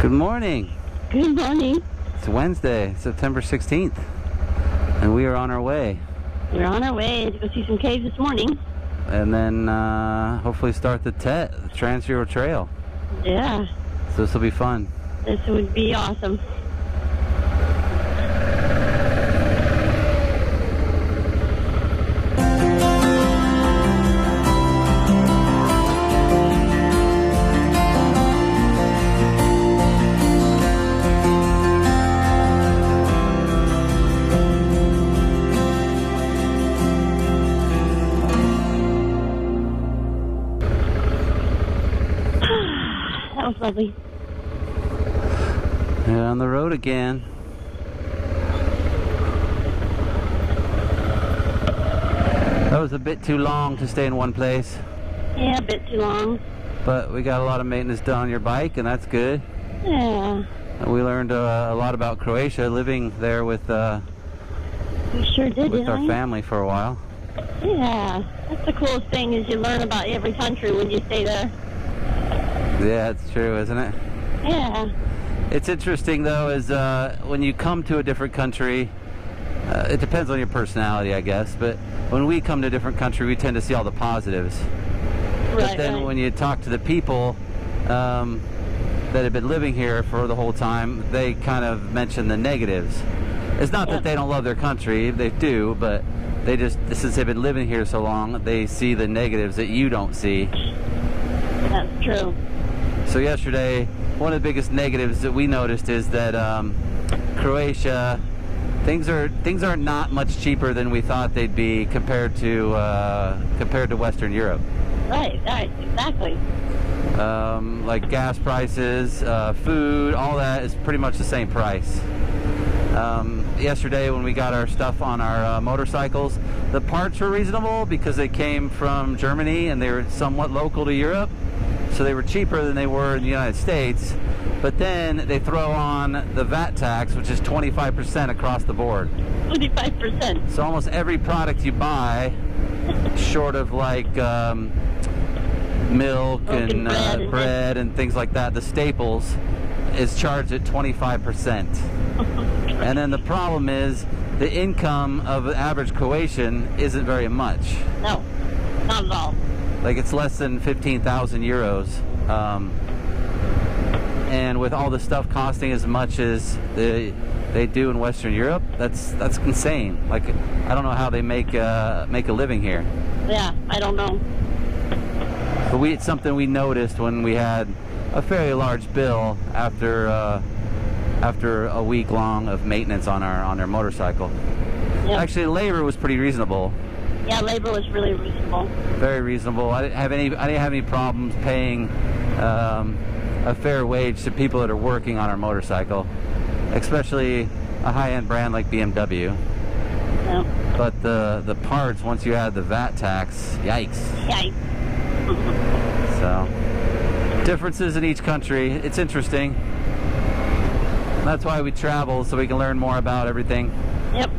Good morning. Good morning. It's Wednesday, September 16th, and we are on our way. We're on our way to go see some caves this morning. And then hopefully start the Trans Euro Trail. Yeah. So this will be fun. This would be awesome. That was lovely. And on the road again. That was a bit too long to stay in one place. Yeah, a bit too long. But we got a lot of maintenance done on your bike, and that's good. Yeah. And we learned a lot about Croatia, living there with We sure did, with our didn't we? family for a while. Yeah. That's the coolest thing is you learn about every country when you stay there. Yeah, it's true, isn't it? Yeah. It's interesting though, is when you come to a different country, it depends on your personality, I guess, but when we come to a different country, we tend to see all the positives. But then when you talk to the people that have been living here for the whole time, they kind of mention the negatives. It's not that they don't love their country, they do, but they just, since they've been living here so long, they see the negatives that you don't see. That's true. So yesterday, one of the biggest negatives that we noticed is that Croatia, things are not much cheaper than we thought they'd be compared to Western Europe. Right, exactly. Like gas prices, food, all that is pretty much the same price. Yesterday when we got our stuff on our motorcycles, the parts were reasonable because they came from Germany and they were somewhat local to Europe. So they were cheaper than they were in the United States, but then they throw on the VAT tax, which is 25% across the board. 25%. So almost every product you buy, short of like milk and bread and things like that, the staples, is charged at 25%. And then the problem is the income of an average Croatian isn't very much. No, not at all. Like it's less than 15,000 euros, and with all the stuff costing as much as they do in Western Europe, that's insane. Like I don't know how they make a living here. Yeah, I don't know. But it's something we noticed when we had a fairly large bill after a week long of maintenance on our motorcycle. Yep. Actually, labor was pretty reasonable. Yeah, labor was really reasonable. Very reasonable. I didn't have any problems paying a fair wage to people that are working on our motorcycle, especially a high-end brand like BMW. Yeah. But the parts, once you add the VAT tax, yikes. Yikes. So differences in each country. It's interesting. That's why we travel, so we can learn more about everything. Yep.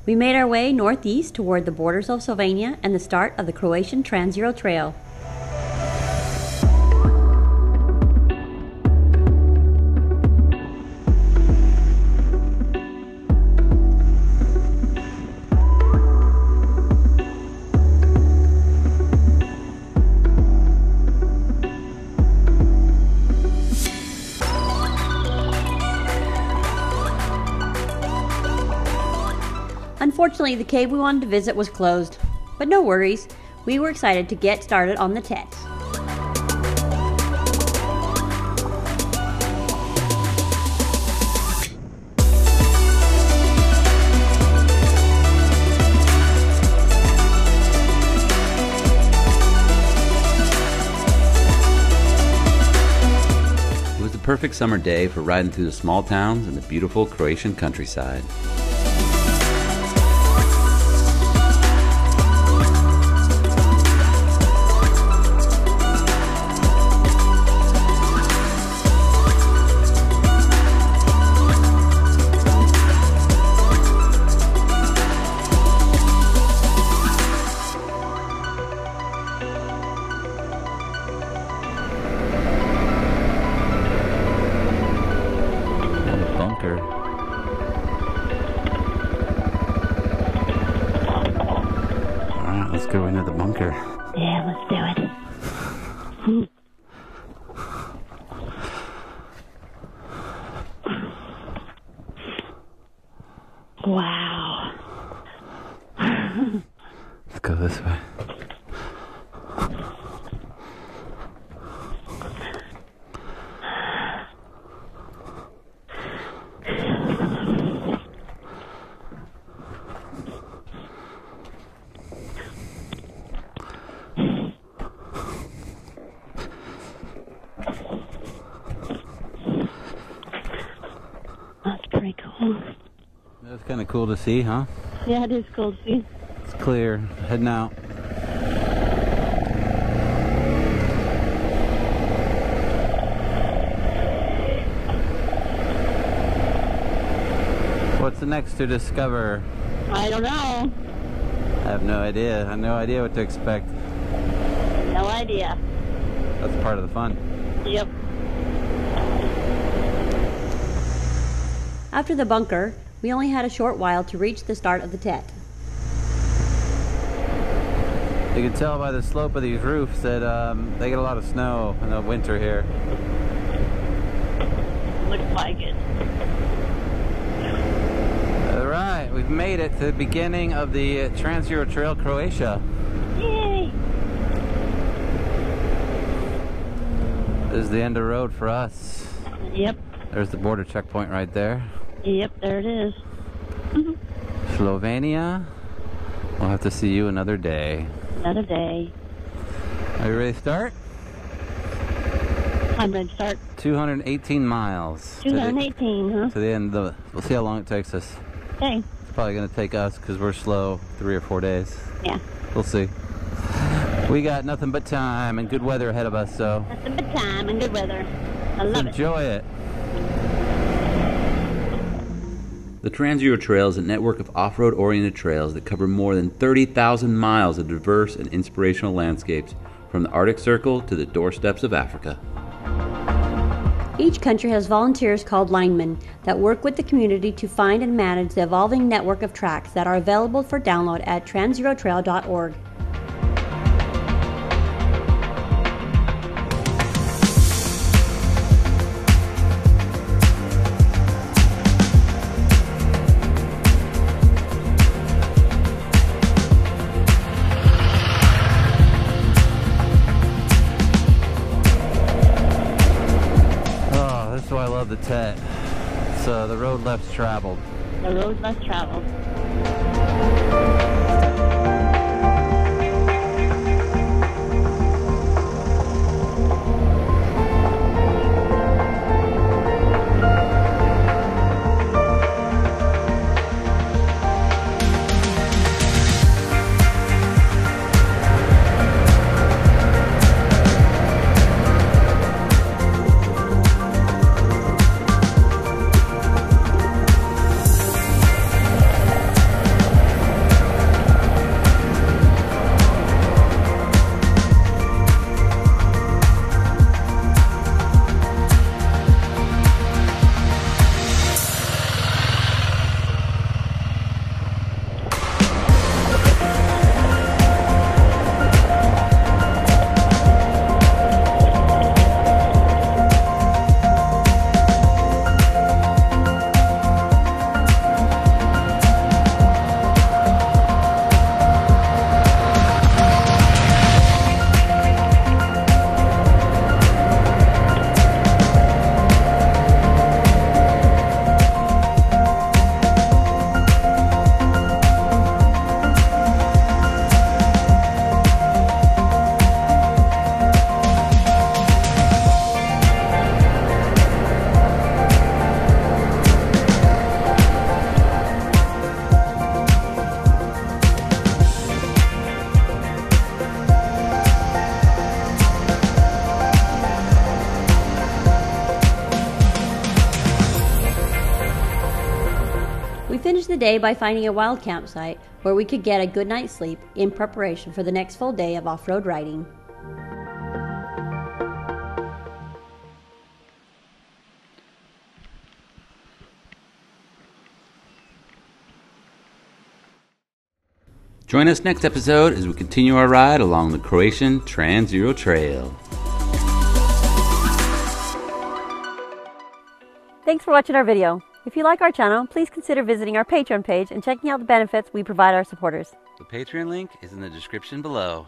We made our way northeast toward the borders of Slovenia and the start of the Croatian Trans Euro Trail. Unfortunately, the cave we wanted to visit was closed, but no worries, we were excited to get started on the tets. It was the perfect summer day for riding through the small towns and the beautiful Croatian countryside. Yeah, let's do it. Wow. Let's go this way. That's pretty cool. That's kind of cool to see, huh? Yeah, it is cool to see. It's clear. Heading out. What's the next to discover? I don't know. I have no idea. I have no idea what to expect. No idea. That's part of the fun. Yep. After the bunker, we only had a short while to reach the start of the Tet. You can tell by the slope of these roofs that they get a lot of snow in the winter here. Looks like it. Alright, we've made it to the beginning of the Trans Euro Trail Croatia. Yay! This is the end of the road for us. Yep. There's the border checkpoint right there. Yep, there it is. Slovenia. We'll have to see you another day. Another day. Are you ready to start? I'm ready to start. 218 miles. 218, huh? To the end of the, we'll see how long it takes us. Okay. It's probably going to take us because we're slow 3 or 4 days. Yeah. We'll see. We got nothing but time and good weather ahead of us, so Nothing but time and good weather. I love it. enjoy it. The Trans Euro Trail is a network of off-road oriented trails that cover more than 30,000 miles of diverse and inspirational landscapes, from the Arctic Circle to the doorsteps of Africa. Each country has volunteers called linemen that work with the community to find and manage the evolving network of tracks that are available for download at transerotrail.org. That's why I love the Tet. It's the road less traveled. The road less traveled. We finished the day by finding a wild campsite where we could get a good night's sleep in preparation for the next full day of off-road riding. Join us next episode as we continue our ride along the Croatian Trans Euro Trail. Thanks for watching our video. If you like our channel, please consider visiting our Patreon page and checking out the benefits we provide our supporters. The Patreon link is in the description below.